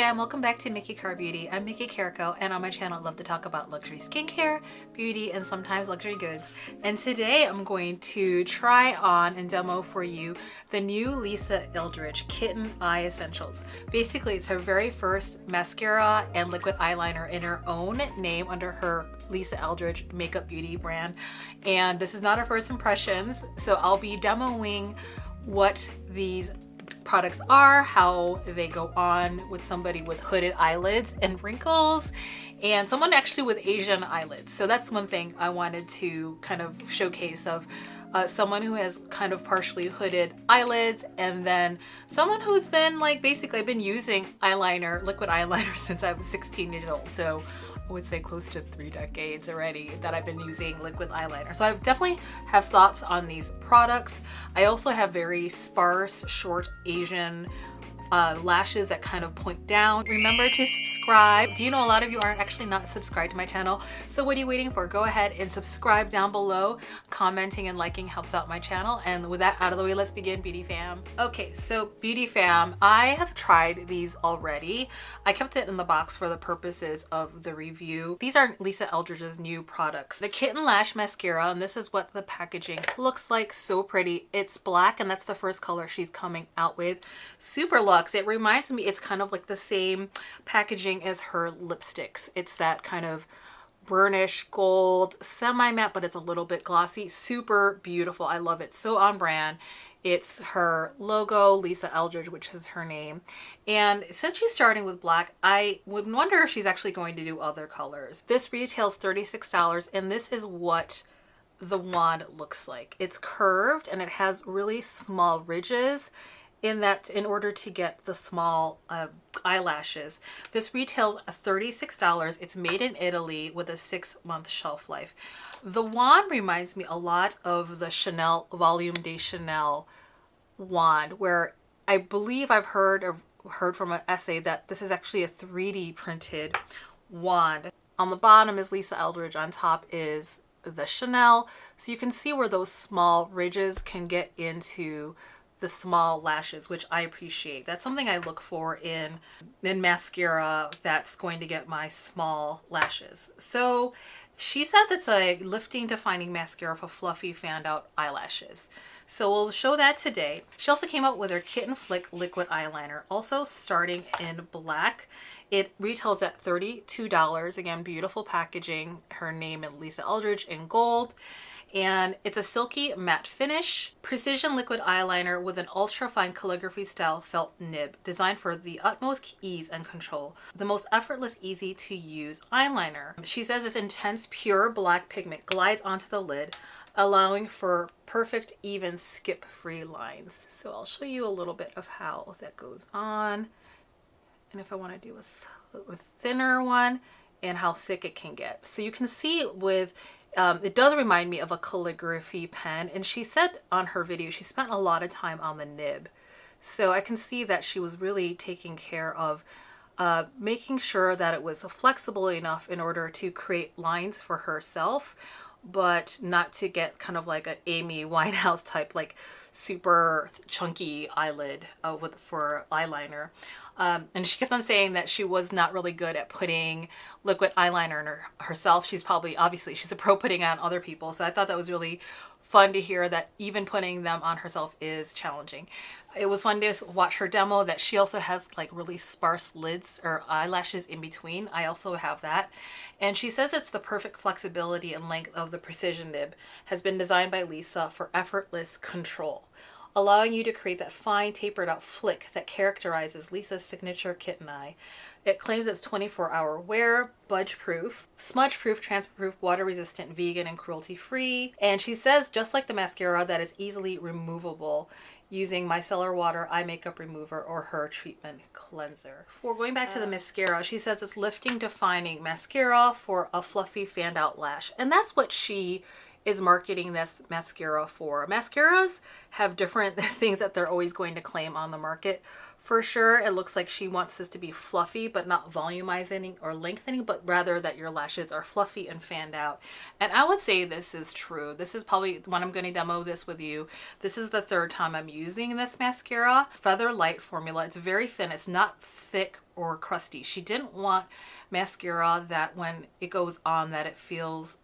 fam, welcome back to MikiCarrBeauty. I'm MikiCarrBeauty, and on my channel I love to talk about luxury skincare, beauty, and sometimes luxury goods. And today I'm going to try on and demo for you the new Eldridge Kitten Eye Essentials. Basically, it's her very first mascara and liquid eyeliner in her own name under her Eldridge makeup beauty brand. And this is not her first impressions, so I'll be demoing what these products are, how they go on with somebody with hooded eyelids and wrinkles, and someone actually with Asian eyelids. So that's one thing I wanted to kind of showcase of someone who has kind of partially hooded eyelids, and then someone who's been like, basically I've been using eyeliner, liquid eyeliner since I was 16 years old. So I would say close to 3 decades already that I've been using liquid eyeliner. So I definitely have thoughts on these products. I also have very sparse, short Asian lashes that kind of point down. Remember to subscribe. Do you know a lot of you aren't actually not subscribed to my channel? So what are you waiting for? Go ahead and subscribe down below. Commenting and liking helps out my channel. And with that out of the way, let's begin, beauty fam. Okay, so beauty fam, I have tried these already. I kept it in the box for the purposes of the review. These are Eldridge's new products. The Kitten Lash Mascara, and this is what the packaging looks like. So pretty. It's black, and that's the first color she's coming out with. Super luxe. It reminds me, it's kind of like the same packaging as her lipsticks. It's that kind of burnish gold, semi-matte, but it's a little bit glossy. Super beautiful. I love it. So on brand. It's her logo, Eldridge, which is her name. And since she's starting with black, I would wonder if she's actually going to do other colors. This retails $36, and this is what the wand looks like. It's curved, and it has really small ridges in that in order to get the small eyelashes. This retails $36. It's made in Italy with a 6-month shelf life. The wand reminds me a lot of the Chanel Volume de Chanel wand, where I believe I've heard from an essay that this is actually a 3D printed wand. On the bottom is Eldridge, on top is the Chanel. So you can see where those small ridges can get into the small lashes, which I appreciate. That's something I look for in mascara that's going to get my small lashes. So she says it's a lifting defining mascara for fluffy fanned out eyelashes. So we'll show that today. She also came out with her Kitten Flick liquid eyeliner, also starting in black. It retails at $32. Again, beautiful packaging. Her name is Eldridge in gold. And it's a silky matte finish, precision liquid eyeliner with an ultra fine calligraphy style felt nib designed for the utmost ease and control. The most effortless, easy to use eyeliner. She says this intense pure black pigment glides onto the lid, allowing for perfect, even skip free lines. So I'll show you a little bit of how that goes on. And if I want to do a thinner one, and how thick it can get. So you can see with it does remind me of a calligraphy pen, and she said on her video she spent a lot of time on the nib. So I can see that she was really taking care of making sure that it was flexible enough in order to create lines for herself, but not to get kind of like an Amy Winehouse type, like super chunky eyelid for eyeliner. And she kept on saying that she was not really good at putting liquid eyeliner in herself. Obviously she's a pro putting on other people. So I thought that was really fun to hear that even putting them on herself is challenging. It was fun to watch her demo that she also has like really sparse lids or eyelashes in between. I also have that. And she says it's the perfect flexibility and length of the precision nib has been designed by Lisa for effortless control, allowing you to create that fine tapered out flick that characterizes Lisa's signature kitten eye. It claims it's 24-hour wear, budge proof, smudge proof, transfer proof, water resistant, vegan, and cruelty free. And she says, just like the mascara, that is easily removable using micellar water, eye makeup remover, or her treatment cleanser. For going back to the mascara, she says it's lifting defining mascara for a fluffy fanned out lash. And that's what she is marketing this mascara for. Mascaras have different things that they're always going to claim on the market. For sure, it looks like she wants this to be fluffy, but not volumizing or lengthening, but rather that your lashes are fluffy and fanned out. And I would say this is true. This is probably when I'm going to demo this with you. This is the third time I'm using this mascara. Feather Light formula. It's very thin. It's not thick or crusty. She didn't want mascara that when it goes on that it feels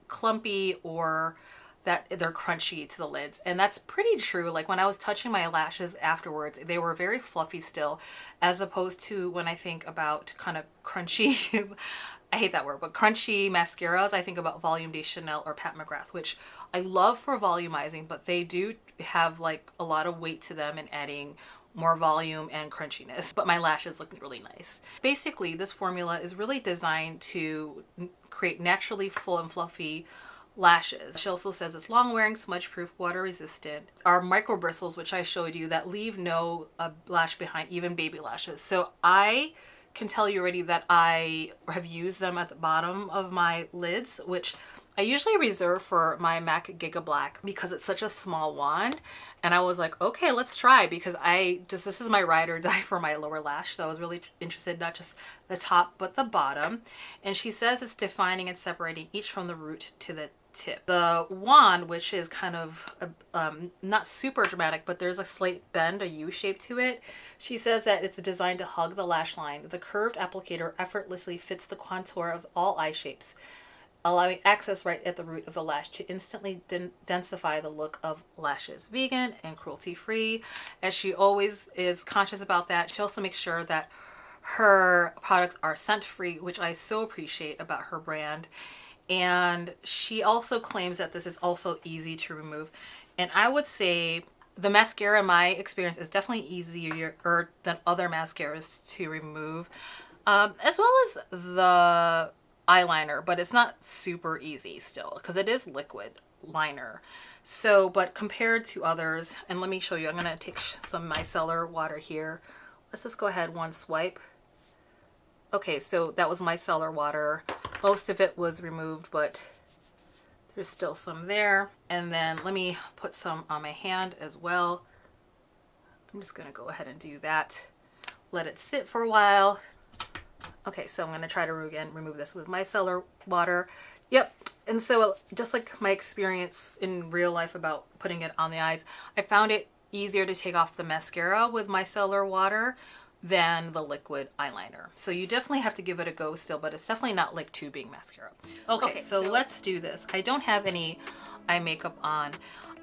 clumpy or that they're crunchy to the lids, and that's pretty true. Like when I was touching my lashes afterwards, they were very fluffy still, as opposed to when I think about kind of crunchy I hate that word, but crunchy mascaras, I think about Volume de Chanel or Pat McGrath, which I love for volumizing, but they do have like a lot of weight to them in adding more volume and crunchiness, but my lashes look really nice. Basically, this formula is really designed to create naturally full and fluffy lashes. She also says it's long wearing, smudge proof, water resistant. Our micro bristles, which I showed you, that leave no lash behind, even baby lashes. So I can tell you already that I have used them at the bottom of my lids, which I usually reserve for my MAC Giga Black because it's such a small wand. And I was like, okay, let's try, because this is my ride or die for my lower lash. So I was really interested, not just the top, but the bottom. And she says it's defining and separating each from the root to the tip. The wand, which is kind of not super dramatic, but there's a slight bend, a U shape to it. She says that it's designed to hug the lash line. The curved applicator effortlessly fits the contour of all eye shapes, allowing access right at the root of the lash to instantly densify the look of lashes. Vegan and cruelty-free, as she always is conscious about that. She also makes sure that her products are scent-free, which I so appreciate about her brand. And she also claims that this is also easy to remove. And I would say the mascara, in my experience, is definitely easier than other mascaras to remove, as well as the eyeliner, but it's not super easy still because it is liquid liner. So, but compared to others, and let me show you, I'm going to take some micellar water here. Let's just go ahead, one swipe. Okay, so that was micellar water. Most of it was removed, but there's still some there. And then let me put some on my hand as well. I'm just going to go ahead and do that. Let it sit for a while. Okay, so I'm going to try to again remove this with micellar water. Yep, and so just like my experience in real life about putting it on the eyes, I found it easier to take off the mascara with micellar water than the liquid eyeliner. So you definitely have to give it a go still, but it's definitely not like tubing mascara. Okay, so let's do this. I don't have any eye makeup on.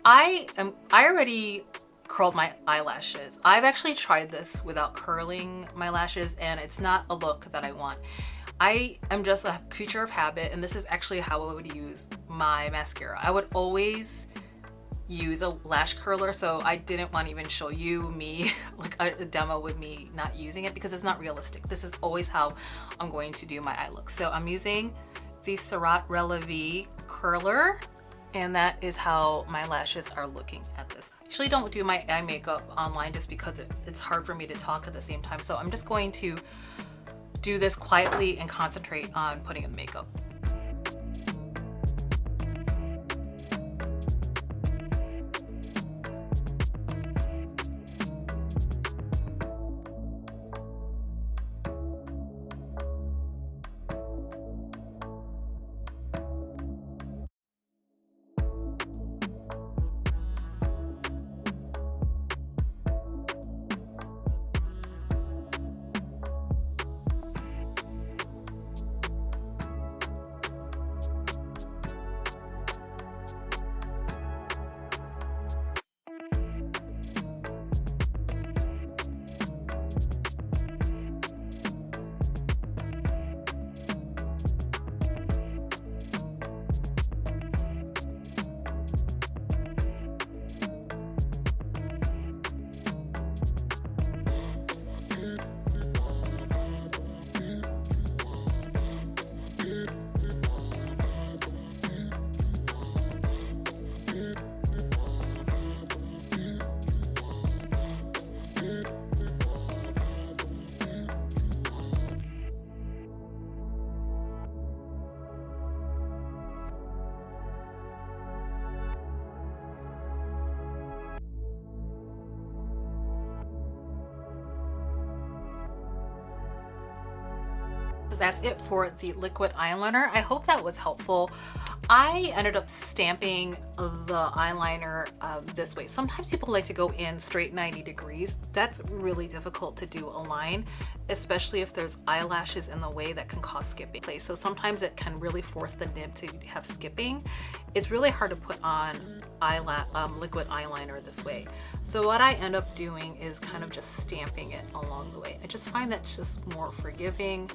I already curled my eyelashes. I've actually tried this without curling my lashes, and it's not a look that I want. I am just a creature of habit, and this is actually how I would use my mascara. I would always use a lash curler, so I didn't want to even show you me like a demo with me not using it, because it's not realistic. This is always how I'm going to do my eye look. So I'm using the SURRAT Releve curler, and that is how my lashes are looking at this. I usually don't do my eye makeup online just because it's hard for me to talk at the same time. So I'm just going to do this quietly and concentrate on putting in the makeup. That's it for the liquid eyeliner. I hope that was helpful. I ended up stamping the eyeliner this way. Sometimes people like to go in straight 90 degrees. That's really difficult to do a line, especially if there's eyelashes in the way that can cause skipping. So sometimes it can really force the nib to have skipping. It's really hard to put on liquid eyeliner this way. So what I end up doing is kind of just stamping it along the way. I just find that's just more forgiving.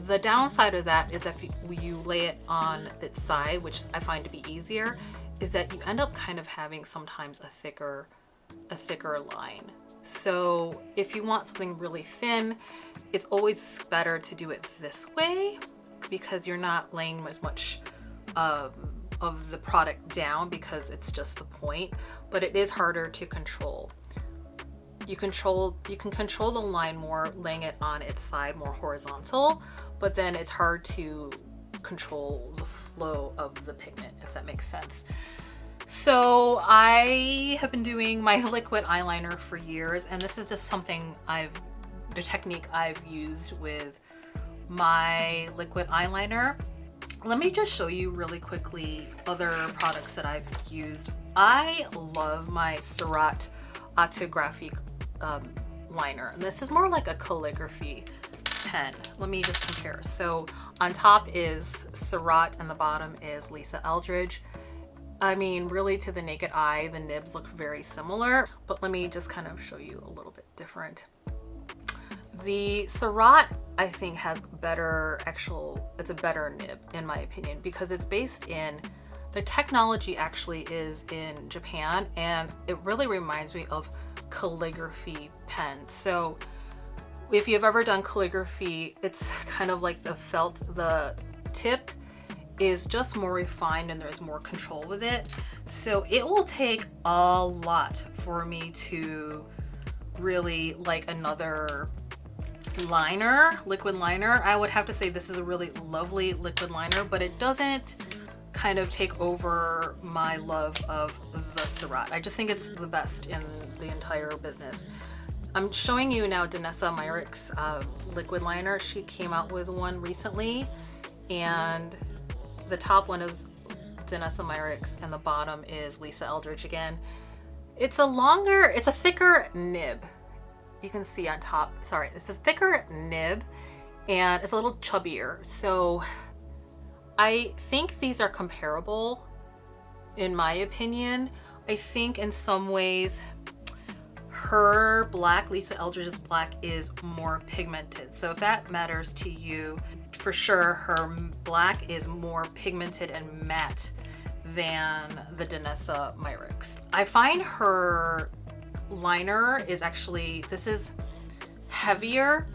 The downside of that is if you lay it on its side, which I find to be easier, is that you end up kind of having sometimes a thicker line. So if you want something really thin, it's always better to do it this way because you're not laying as much of the product down because it's just the point, but it is harder to control. You can control the line more laying it on its side more horizontal, but then it's hard to control the flow of the pigment, if that makes sense. So I have been doing my liquid eyeliner for years, and this is just something the technique I've used with my liquid eyeliner. Let me just show you really quickly other products that I've used. I love my SURRAT Autographic liner, and this is more like a calligraphy pen. Let me just compare. So on top is SURRAT and the bottom is Lisa Eldridge. I mean, really to the naked eye, the nibs look very similar, but let me just kind of show you a little bit different. The SURRAT, I think, has it's a better nib in my opinion because it's based in, the technology actually is in Japan, and it really reminds me of calligraphy pen. So if you've ever done calligraphy, it's kind of like the tip is just more refined and there's more control with it. So it will take a lot for me to really like another liner, liquid liner. I would have to say this is a really lovely liquid liner, but it doesn't kind of take over my love of the SURRAT. I just think it's the best in the entire business. I'm showing you now DANESSA MYRICKS liquid liner. She came out with one recently, and the top one is DANESSA MYRICKS and the bottom is Lisa Eldridge again. It's a thicker nib. You can see on top, sorry, it's a thicker nib and it's a little chubbier. So I think these are comparable in my opinion. I think in some ways her black, Lisa Eldridge's black, is more pigmented. So if that matters to you, for sure her black is more pigmented and matte than the DANESSA MYRICKS. I find her liner is actually, this is heavier,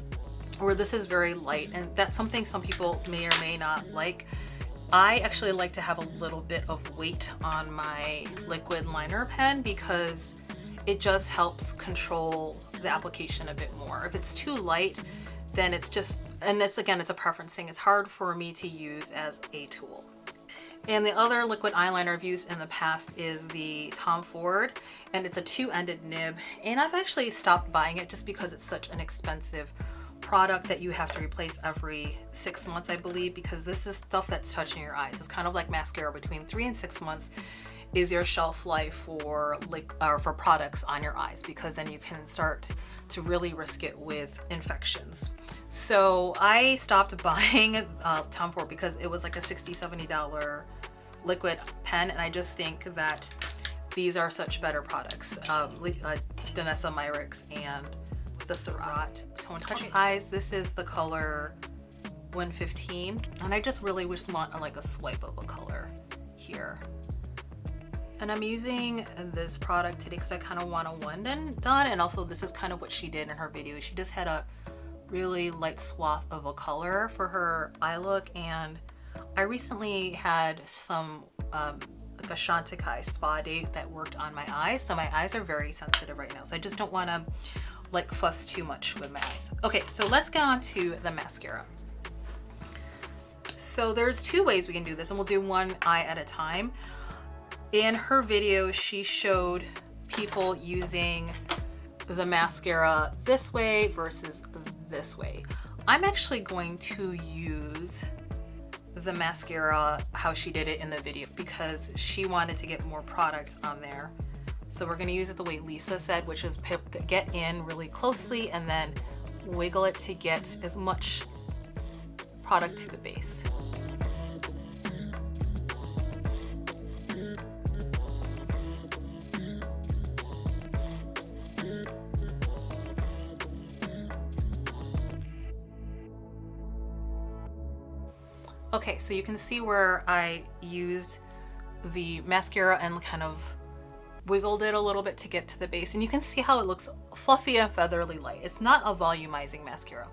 or this is very light, and that's something some people may or may not like. I actually like to have a little bit of weight on my liquid liner pen because it just helps control the application a bit more. If it's too light, then it's just, and this again, it's a preference thing. It's hard for me to use as a tool. And the other liquid eyeliner I've used in the past is the Tom Ford, and it's a two-ended nib, and I've actually stopped buying it just because it's such an expensive product that you have to replace every 6 months, I believe, because this is stuff that's touching your eyes. It's kind of like mascara. Between 3 and 6 months is your shelf life for products on your eyes, because then you can start to really risk it with infections. So I stopped buying Tom Ford because it was like a $60–70 liquid pen, and I just think that these are such better products. DANESSA MYRICKS and the SURRAT Tone Touch Eyes. This is the color 115, and I just really just want like a swipe of a color here. And I'm using this product today because I kind of want a one and done, and also this is kind of what she did in her video. She just had a really light swath of a color for her eye look, and I recently had some like a Chantecaille spa date that worked on my eyes, so my eyes are very sensitive right now, so I just don't want to like fuss too much with my eyes. Okay, so let's get on to the mascara. So there's two ways we can do this, and we'll do one eye at a time. In her video, she showed people using the mascara this way versus this way. I'm actually going to use the mascara how she did it in the video because she wanted to get more product on there. So we're going to use it the way Lisa said, which is get in really closely and then wiggle it to get as much product to the base. Okay, so you can see where I used the mascara and kind of wiggled it a little bit to get to the base, and you can see how it looks fluffy and featherly light. It's not a volumizing mascara.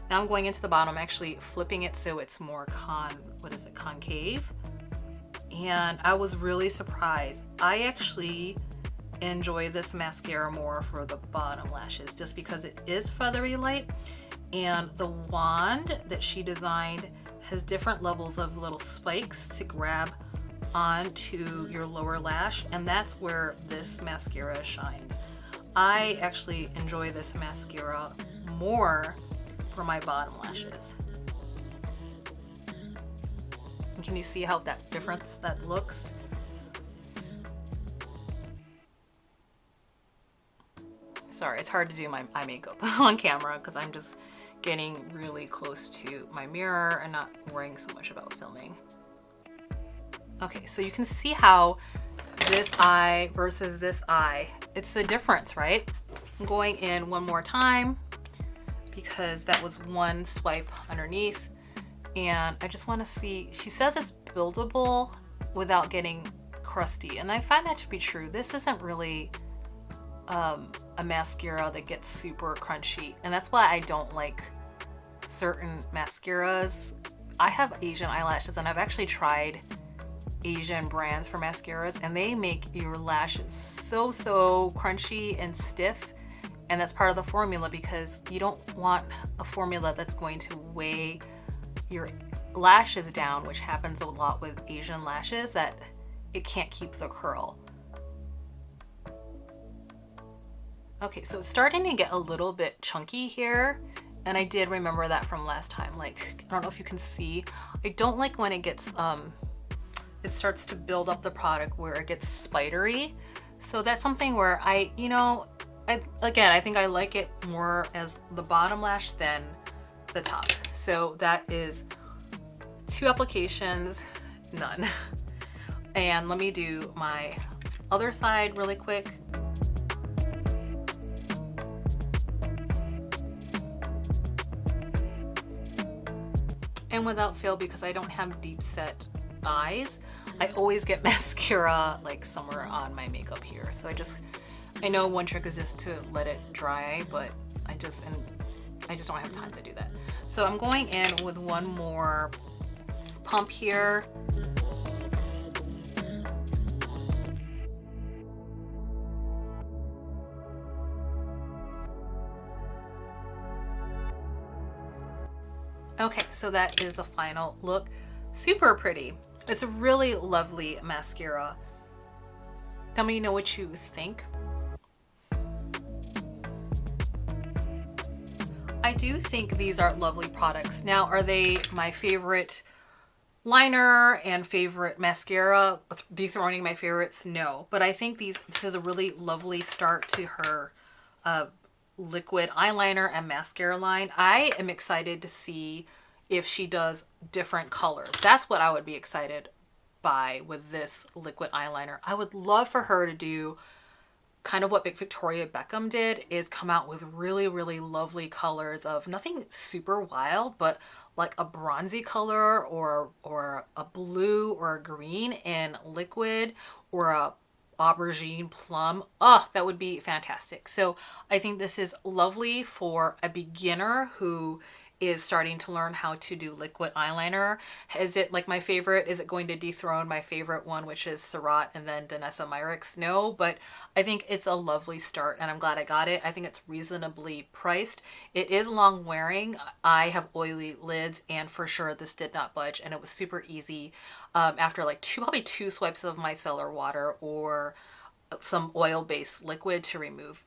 Now I'm going into the bottom, actually flipping it so it's more concave. And I was really surprised. I actually enjoy this mascara more for the bottom lashes just because it is feathery light, and the wand that she designed has different levels of little spikes to grab onto your lower lash, and that's where this mascara shines. I actually enjoy this mascara more for my bottom lashes. And can you see how that difference that looks? Sorry, it's hard to do my eye makeup on camera because I'm just getting really close to my mirror and not worrying so much about filming. Okay, so you can see how this eye versus this eye, it's a difference, right? I'm going in one more time because that was one swipe underneath, and I just want to see, she says it's buildable without getting crusty, and I find that to be true. This isn't really a mascara that gets super crunchy, and that's why I don't like certain mascaras. I have Asian eyelashes, and I've actually tried Asian brands for mascaras, and they make your lashes so crunchy and stiff, and that's part of the formula because you don't want a formula that's going to weigh your lashes down, which happens a lot with Asian lashes, that it can't keep the curl. Okay, so it's starting to get a little bit chunky here, and I did remember that from last time. Like, I don't know if you can see, I don't like when it gets it starts to build up the product where it gets spidery. So that's something where I think I like it more as the bottom lash than the top. So that is 2 applications, none. And let me do my other side really quick. And without fail, because I don't have deep set eyes, I always get mascara like somewhere on my makeup here. So I know one trick is just to let it dry, but I just don't have time to do that. So I'm going in with one more pump here. Okay, so that is the final look. Super pretty. It's a really lovely mascara. Tell me, what you think. I do think these are lovely products. Now, are they my favorite liner and favorite mascara, dethroning my favorites? No, but I think this is a really lovely start to her liquid eyeliner and mascara line. I am excited to see if she does different colors. That's what I would be excited by with this liquid eyeliner. I would love for her to do kind of what Victoria Beckham did, is come out with really lovely colors of nothing super wild, but like a bronzy color or a blue or a green in liquid, or a aubergine plum. Oh, that would be fantastic. So I think this is lovely for a beginner who is starting to learn how to do liquid eyeliner. Is it like my favorite? Is it going to dethrone my favorite one, which is SURRAT and then DANESSA MYRICKS? No, but I think it's a lovely start, and I'm glad I got it. I think it's reasonably priced. It is long wearing. I have oily lids, and for sure this did not budge, and it was super easy after like probably two swipes of micellar water or some oil-based liquid to remove.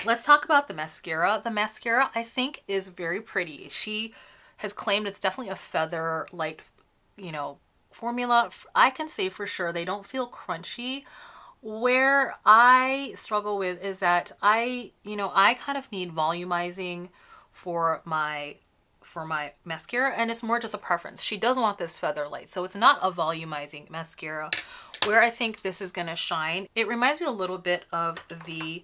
let's talk about the mascara. The mascara I think is very pretty. She has claimed it's definitely a feather light, you know, formula. I can say for sure they don't feel crunchy. Where I struggle with is that I kind of need volumizing for my mascara, and it's more just a preference. She does want this feather light, so it's not a volumizing mascara. Where I think this is gonna shine, it reminds me a little bit of the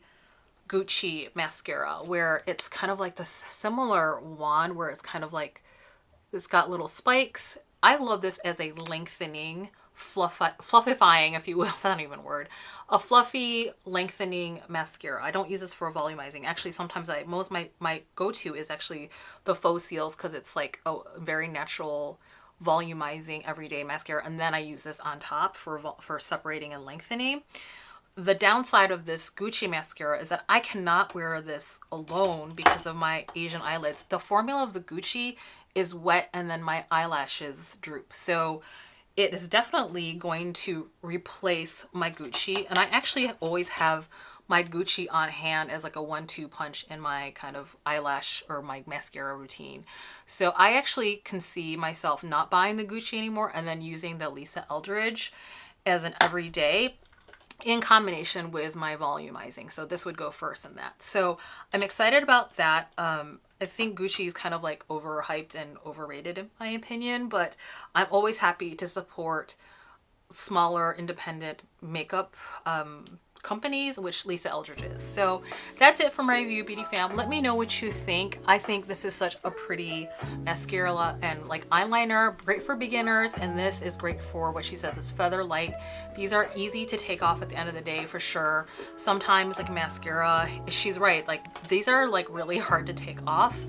Gucci mascara, where it's kind of like this similar wand where it's kind of like it's got little spikes. I love this as a lengthening, fluffifying, if you will, that's not even a word, a fluffy lengthening mascara. I don't use this for volumizing. Actually, sometimes my go-to is actually the Faux Seals, because it's like a very natural volumizing everyday mascara, and then I use this on top for separating and lengthening. The downside of this Gucci mascara is that I cannot wear this alone because of my Asian eyelids. The formula of the Gucci is wet and then my eyelashes droop. So it is definitely going to replace my Gucci. And I actually always have my Gucci on hand as like a 1-2 punch in my kind of eyelash or my mascara routine. So I actually can see myself not buying the Gucci anymore and then using the Lisa Eldridge as an everyday in combination with my volumizing. So this would go first in that. So I'm excited about that. I think Gucci is kind of like overhyped and overrated in my opinion, but I'm always happy to support smaller independent makeup companies, which Lisa Eldridge is. So that's it for my review, beauty fam. Let me know what you think. I think this is such a pretty mascara and like eyeliner, great for beginners, and this is great for what she says is feather light. These are easy to take off at the end of the day for sure. Sometimes like mascara, she's right, like these are like really hard to take off,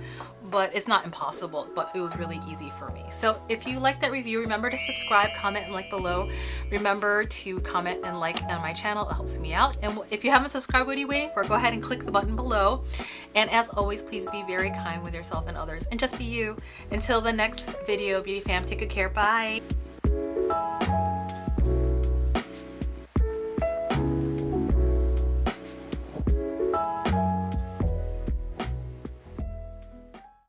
but it's not impossible, but it was really easy for me. So if you like that review, remember to subscribe, comment, and like below. Remember to comment and like on my channel, it helps me out. And if you haven't subscribed, what are you waiting for? Go ahead and click the button below. And as always, please be very kind with yourself and others, and just be you. Until the next video, beauty fam, take good care, bye.